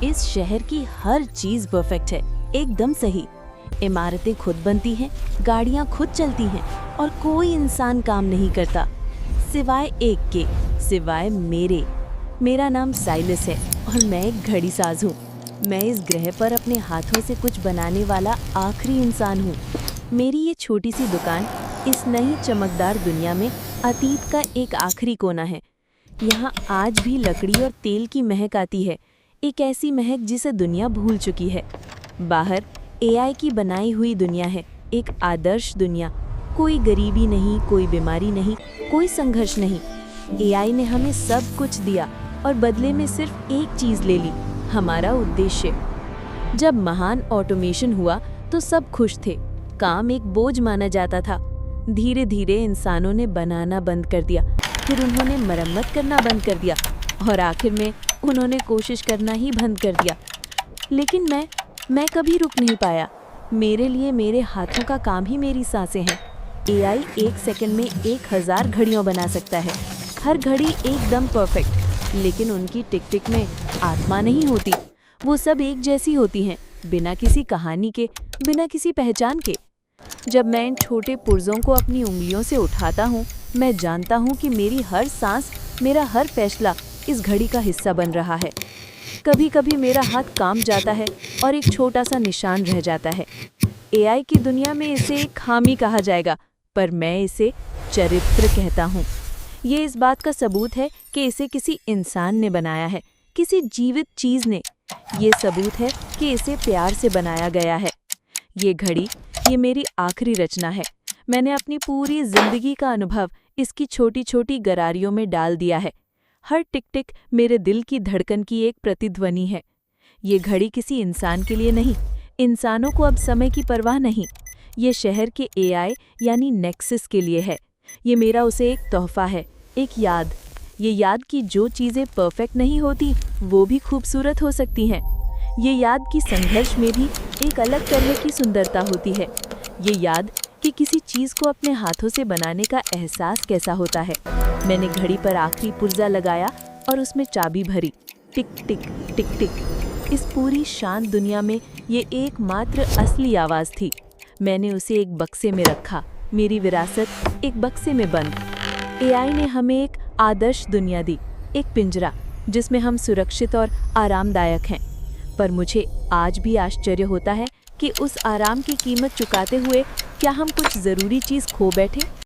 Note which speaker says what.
Speaker 1: इस शहर की हर चीज परफेक्ट है, एकदम सही। इमारतें खुद बनती हैं, गाड़ियां खुद चलती हैं और कोई इंसान काम नहीं करता, सिवाय एक के, सिवाय मेरे। मेरा नाम साइलस है और मैं एक घड़ी साज हूँ। मैं इस ग्रह पर अपने हाथों से कुछ बनाने वाला आखिरी इंसान हूँ। मेरी ये छोटी सी दुकान इस नई चमकदार दुनिया में अतीत का एक आखिरी कोना है। यहाँ आज भी लकड़ी और तेल की महक आती है, एक ऐसी महक जिसे दुनिया भूल चुकी है। बाहर एआई की बनाई हुई दुनिया है, एक आदर्श दुनिया। कोई गरीबी नहीं, कोई बीमारी नहीं, कोई संघर्ष नहीं। एआई ने हमें सब कुछ दिया और बदले में सिर्फ एक चीज़ ले ली, हमारा उद्देश्य। जब महान ऑटोमेशन हुआ तो सब खुश थे, काम एक बोझ माना जाता था। धीरे धीरे इंसानों ने बनाना बंद कर दिया, फिर उन्होंने मरम्मत करना बंद कर दिया और आखिर में उन्होंने कोशिश करना ही बंद कर दिया। लेकिन मैं कभी रुक नहीं पाया। मेरे लिए मेरे हाथों का काम ही मेरी सांसें हैं। एआई एक सेकंड में 1000 घड़ियाँ बना सकता है, हर घड़ी एकदम परफेक्ट, लेकिन उनकी टिक टिक में आत्मा नहीं होती। वो सब एक जैसी होती हैं, बिना किसी कहानी के, बिना किसी पहचान के। जब मैं इन छोटे पुर्जों को अपनी उंगलियों से उठाता हूँ, मैं जानता हूँ कि मेरी हर सांस, मेरा हर फैसला इस घड़ी का हिस्सा बन रहा है। कभी कभी मेरा हाथ कांप जाता है और एक छोटा सा निशान रह जाता है। एआई की दुनिया में इसे एक खामी कहा जाएगा, पर मैं इसे चरित्र कहता हूँ। ये इस बात का सबूत है कि इसे किसी इंसान ने बनाया है, किसी जीवित चीज़ ने। ये सबूत है कि इसे प्यार से बनाया गया है। ये घड़ी, ये मेरी आखिरी रचना है। मैंने अपनी पूरी जिंदगी का अनुभव इसकी छोटी छोटी गरारियों में डाल दिया है। हर टिक टिक मेरे दिल की धड़कन की एक प्रतिध्वनि है। ये घड़ी किसी इंसान के लिए नहीं, इंसानों को अब समय की परवाह नहीं। ये शहर के एआई यानी नेक्सस के लिए है। ये मेरा उसे एक तोहफा है, एक याद। ये याद कि जो चीज़ें परफेक्ट नहीं होती वो भी खूबसूरत हो सकती हैं। ये याद कि संघर्ष में भी एक अलग तरह की सुंदरता होती है। ये याद कि किसी चीज़ को अपने हाथों से बनाने का एहसास कैसा होता है। मैंने घड़ी पर आखिरी पुर्जा लगाया और उसमें चाबी भरी। टिक टिक टिक टिक। इस पूरी शांत दुनिया में ये एकमात्र असली आवाज़ थी। मैंने उसे एक बक्से में रखा, मेरी विरासत एक बक्से में बंद। एआई ने हमें एक आदर्श दुनिया दी, एक पिंजरा जिसमें हम सुरक्षित और आरामदायक हैं। पर मुझे आज भी आश्चर्य होता है कि उस आराम की कीमत चुकाते हुए क्या हम कुछ ज़रूरी चीज़ खो बैठे।